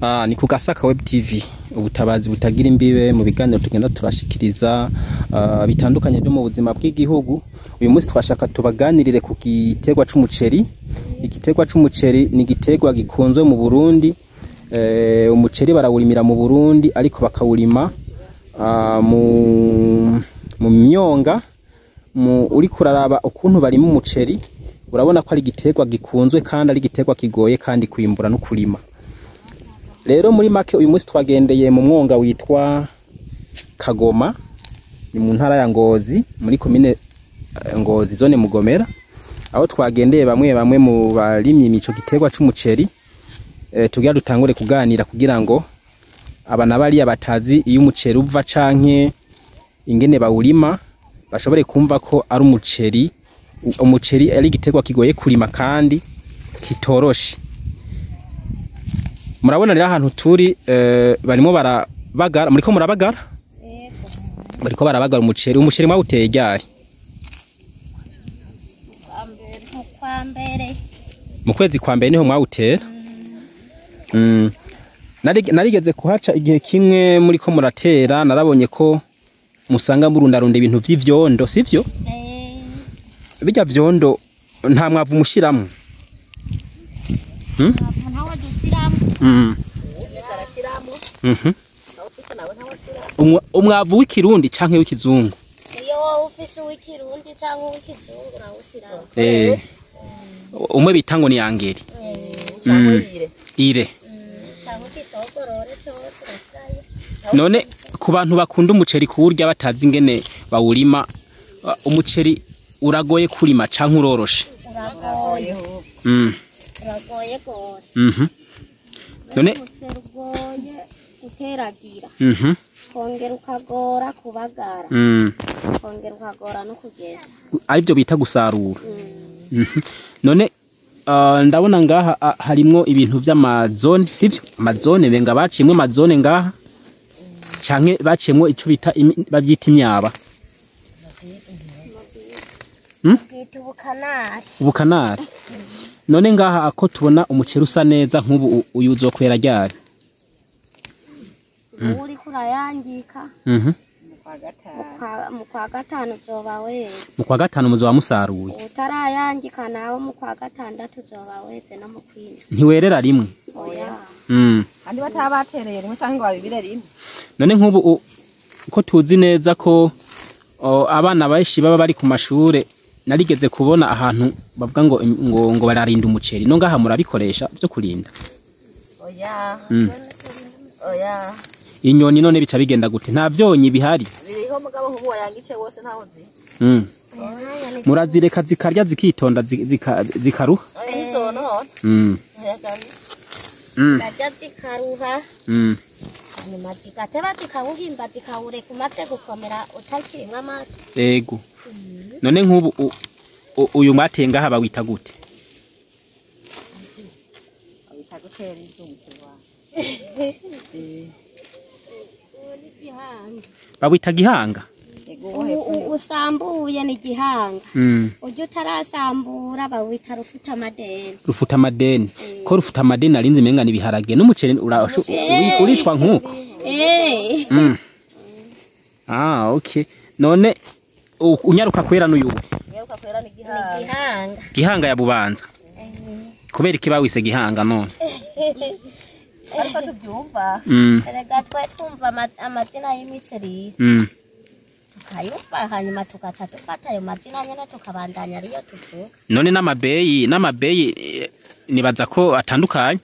Ni ku Gasaka Web TV, ubutabazi butagira imbibe mu biganiro tugenda turashikiriza bitandukanye byo mu buzima bw'igihugu. Uyu munsi twashaka tubaganirire ku giterwa c'umuceri. Igiterwa c'umuceri ni igiterwa gikunzwe mu Burundi. Umuceri barawurimira mu Burundi ariko bakawurima mu myonga. Uri kuraraba ukuntu barima umuceri urabona ko ari igiterwa gikunzwe kandi ari igiterwa kigoye kandi kwimbura no kurima. Rero muri make uyu munsi twagendeye mu mwonga witwa Kagoma, ni mu ntara ya Ngozi, muri komine Ngozi zone Mugomera, aho twagendeye bamwe mu barimye imico giterwa c'umuceri. Tugira dutangure kuganira kugira ngo abana bari abatazi iyo umuceri uva canke ingene bawurima bashobore kumva ko ari umuceri ari igiterwa kigoye kurima kandi kitoroshe. Murabona rero ahantu turi barimo barabagara, muriko murabagara? Yego. Bariko barabagara umuceri. Umuceri mwawuteye ryari? Mu kwezi kwa mbere niho mwawutera? Narigeze kuhaca igihe kimwe muriko muratera, narabonye ko musanga murundarunda ibintu vy'ivyondo, sivyo? Bijya vyondo nta mwavu mushiramo? Umwavu w'ikirundi canke w'ikizungu? Iyo ufise w'ikirundi canke w'ikizungu rawushiramo. Umwe bita ngo ni angeri. Ire. None ku bantu bakunda umuceri kuwurya batazi ingene bawurima, umuceri uragoye kurima canke uroroshe? Uragoye. Uragoye gose. None ugoye uteragira. Kongera ukagora kubagara. Kongera ukagora no kugeza. Aribyo bita gusarura. None ndabona ngaha harimwo ibintu vy'amazone, sivyo? Amazone benga bacimwe amazone ngaha canke bacimwe ico bita bavyita imyaba. Ubukanari. None ngaha ako tubona umuceri usa neza nk'ubu uyu uzokwera ryari? Uri kurayangika. Mu kwa gatanu zoba weze. Mu kwa gatanu muzoba musaruye. Utarayangika nawo mu kwa gatandatu zoba weze no mu kwindwi. Ntiwerera rimwe? Oya. Andi batabatereye rimwe canke ngo babibire rimwe. None nk'ubu ko tuzi neza ko abana bayishi baba bari ku mashure, narigeze kubona ahantu bavuga ngo bararinda umuceri. No ngaha murabikoresha byo kurinda? Oya. Oya. Inyoni none bica bigenda gute? Nta vyonyi bihari? Biriho mugabo nkubu wayangice wose ntaho zi. Murazireka zikarya zikitonda zikaruha? Izo no. Bajya zikaruha. Nyuma zigateba zikawuhimba zikawure kumaze gukomera utakirimwe amata. Ego. None nk'ubu uyu mwateye ngaha bawita gute? Bawita gutera izungwa. Bawita gihanga? Usambuye ni gihanga. Ujya utarasambura bawita rufuta madeni. Rufuta madeni. Ko rufuta madeni arinze menga ni biharage n'umuceri uritwa nkuko? Okay. None unyaruka kwera n'uyuwe? Unyaruka kwera ni gihanga. Gihanga ya Bubanza. Kubera iki bawise gihanga none? Ariko tubyumva. Erega twe twumva amazina y'imiceri. Tukayumva hanyuma tugaca dufata ayo mazina nyene tukabandanya ariyo tuvuga. None n'amabeyi nibaza ko atandukanye?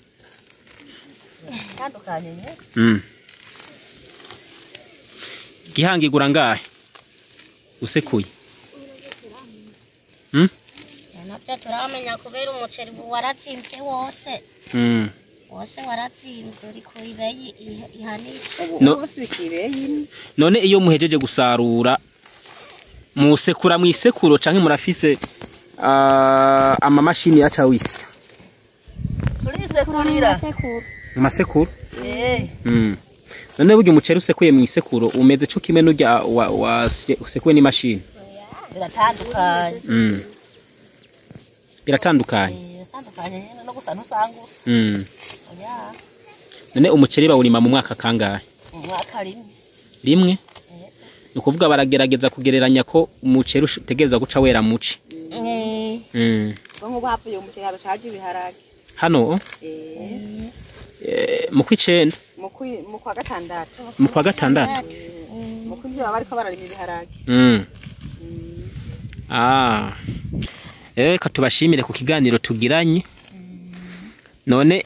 Atandukanye nye. Gihanga igura ngahe usekuye? Navyo turamenya kubera umuceri waratsinze wose. Wose waratsinze uri ku ibeyi ihanitse. None iyo muhejeje gusarura musekura mwisekuro canke murafise amamashini ya cawisi? Turisekurira. Masekuru? None burya umuceri usekuye mwisekuro umeze cyo kimwe n'urya usekuye n'imashini? Biratandukanye. Biratandukanye. No gusa ntusangusa. none umuceri bawurima mu mwaka kangahe? Umwaka rimwe. Nukuvuga baragerageza kugereranya ko umuceri utegerezwa guca wera muci. Ngo bavuye umuceri haje ibiharage. Hano? Mu kw'icenda. Mu kwa gatandatu. Mu kwa gatandatu. Mu kw'indwi baba bariko bararima ibiharage. Reka tubashimire ku kiganiro tugiranye. None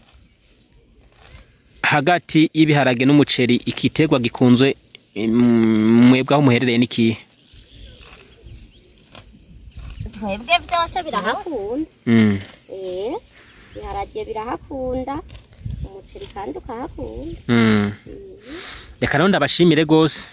hagati y'ibiharage n'umuceri ikiterwa gikunzwe mwebwe aho muherereye niki? Twebwe byose birahakunda. Ibiharage birahakunda, umuceri kandi ukahakunda. Reka rero ndabashimire gose.